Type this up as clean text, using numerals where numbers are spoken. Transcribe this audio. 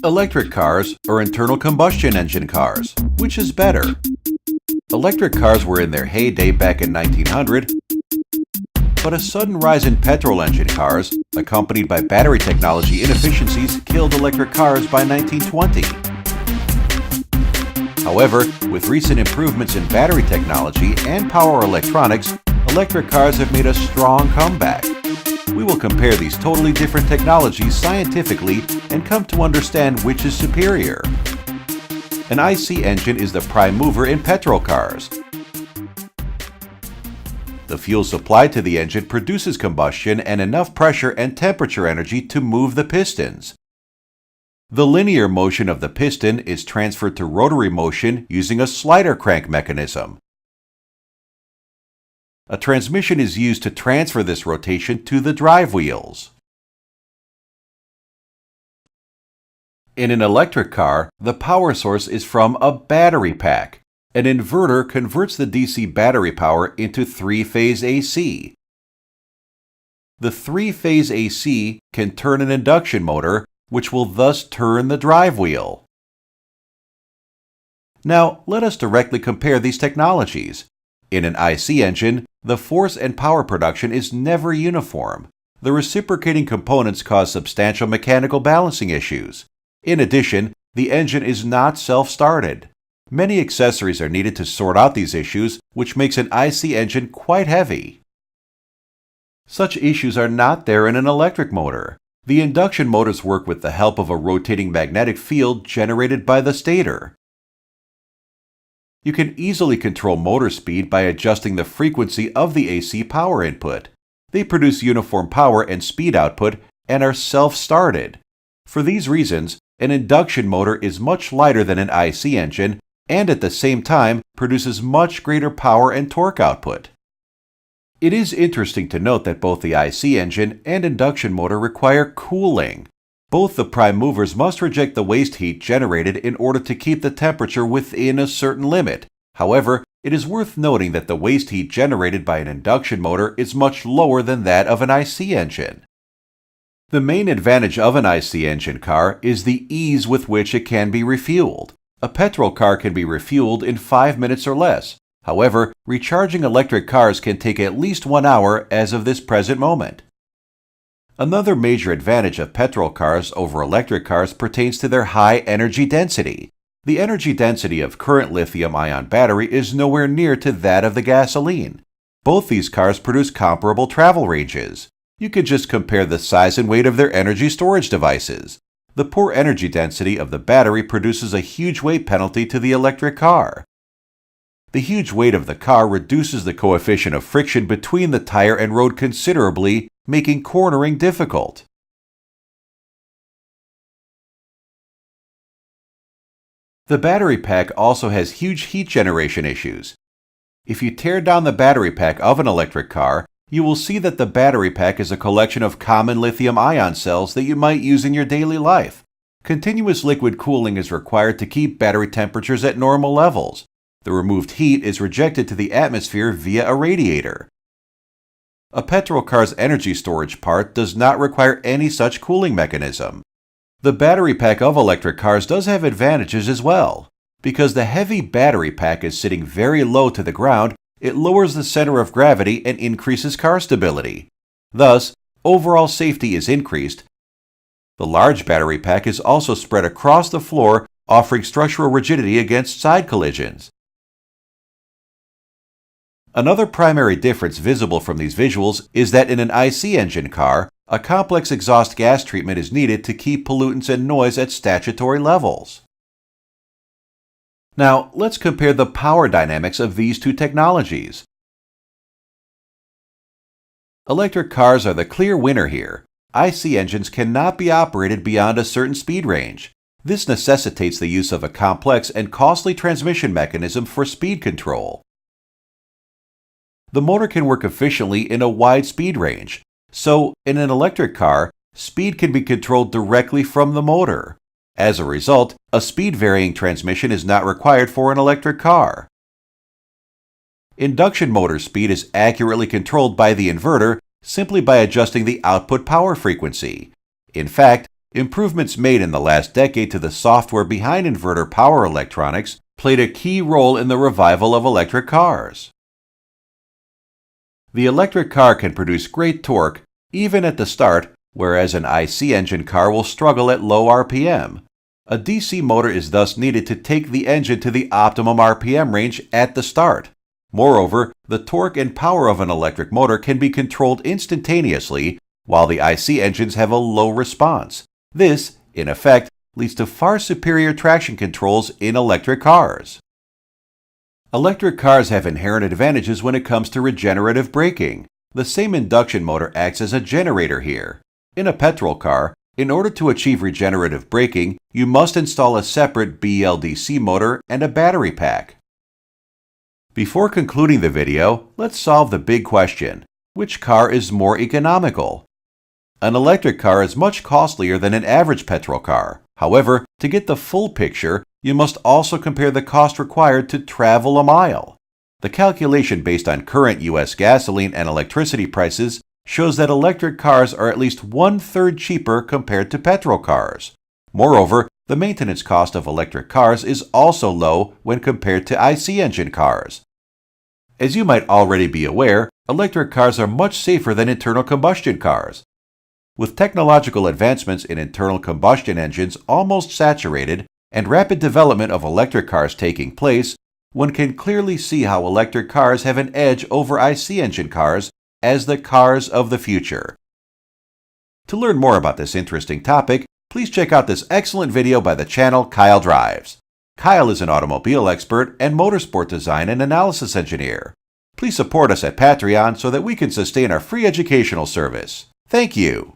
Electric cars or internal combustion engine cars? Which is better? Electric cars were in their heyday back in 1900, but a sudden rise in petrol engine cars, accompanied by battery technology inefficiencies, killed electric cars by 1920. However, with recent improvements in battery technology and power electronics, electric cars have made a strong comeback. We will compare these totally different technologies scientifically and come to understand which is superior. An IC engine is the prime mover in petrol cars. The fuel supplied to the engine produces combustion and enough pressure and temperature energy to move the pistons. The linear motion of the piston is transferred to rotary motion using a slider crank mechanism. A transmission is used to transfer this rotation to the drive wheels. In an electric car, the power source is from a battery pack. An inverter converts the DC battery power into three-phase AC. The three-phase AC can turn an induction motor, which will thus turn the drive wheel. Now, let us directly compare these technologies. In an IC engine, the force and power production is never uniform. The reciprocating components cause substantial mechanical balancing issues. In addition, the engine is not self-started. Many accessories are needed to sort out these issues, which makes an IC engine quite heavy. Such issues are not there in an electric motor. The induction motors work with the help of a rotating magnetic field generated by the stator. You can easily control motor speed by adjusting the frequency of the AC power input. They produce uniform power and speed output and are self-started. For these reasons, an induction motor is much lighter than an IC engine and at the same time produces much greater power and torque output. It is interesting to note that both the IC engine and induction motor require cooling. Both the prime movers must reject the waste heat generated in order to keep the temperature within a certain limit. However, it is worth noting that the waste heat generated by an induction motor is much lower than that of an IC engine. The main advantage of an IC engine car is the ease with which it can be refueled. A petrol car can be refueled in 5 minutes or less. However, recharging electric cars can take at least 1 hour as of this present moment. Another major advantage of petrol cars over electric cars pertains to their high energy density. The energy density of current lithium-ion battery is nowhere near to that of the gasoline. Both these cars produce comparable travel ranges. You could just compare the size and weight of their energy storage devices. The poor energy density of the battery produces a huge weight penalty to the electric car. The huge weight of the car reduces the coefficient of friction between the tire and road considerably, making cornering difficult. The battery pack also has huge heat generation issues. If you tear down the battery pack of an electric car, you will see that the battery pack is a collection of common lithium-ion cells that you might use in your daily life. Continuous liquid cooling is required to keep battery temperatures at normal levels. The removed heat is rejected to the atmosphere via a radiator. A petrol car's energy storage part does not require any such cooling mechanism. The battery pack of electric cars does have advantages as well. Because the heavy battery pack is sitting very low to the ground, it lowers the center of gravity and increases car stability. Thus, overall safety is increased. The large battery pack is also spread across the floor, offering structural rigidity against side collisions. Another primary difference visible from these visuals is that in an IC engine car, a complex exhaust gas treatment is needed to keep pollutants and noise at statutory levels. Now, let's compare the power dynamics of these two technologies. Electric cars are the clear winner here. IC engines cannot be operated beyond a certain speed range. This necessitates the use of a complex and costly transmission mechanism for speed control. The motor can work efficiently in a wide speed range, so in an electric car, speed can be controlled directly from the motor. As a result, a speed-varying transmission is not required for an electric car. Induction motor speed is accurately controlled by the inverter simply by adjusting the output power frequency. In fact, Improvements made in the last decade to the software behind inverter power electronics played a key role in the revival of electric cars. The electric car can produce great torque even at the start, whereas an IC engine car will struggle at low RPM. A DC motor is thus needed to take the engine to the optimum RPM range at the start. Moreover, the torque and power of an electric motor can be controlled instantaneously, while the IC engines have a low response. This, in effect, leads to far superior traction controls in electric cars. Electric cars have inherent advantages when it comes to regenerative braking. The same induction motor acts as a generator here. In a petrol car, in order to achieve regenerative braking, you must install a separate BLDC motor and a battery pack. Before concluding the video, let's solve the big question: which car is more economical? An electric car is much costlier than an average petrol car. However, to get the full picture, you must also compare the cost required to travel a mile. The calculation based on current U.S. gasoline and electricity prices shows that electric cars are at least 1/3 cheaper compared to petrol cars. Moreover, the maintenance cost of electric cars is also low when compared to IC engine cars. As you might already be aware, electric cars are much safer than internal combustion cars. With technological advancements in internal combustion engines almost saturated and rapid development of electric cars taking place, one can clearly see how electric cars have an edge over IC engine cars as the cars of the future. To learn more about this interesting topic, please check out this excellent video by the channel Kyle Drives. Kyle is an automobile expert and motorsport design and analysis engineer. Please support us at Patreon so that we can sustain our free educational service. Thank you.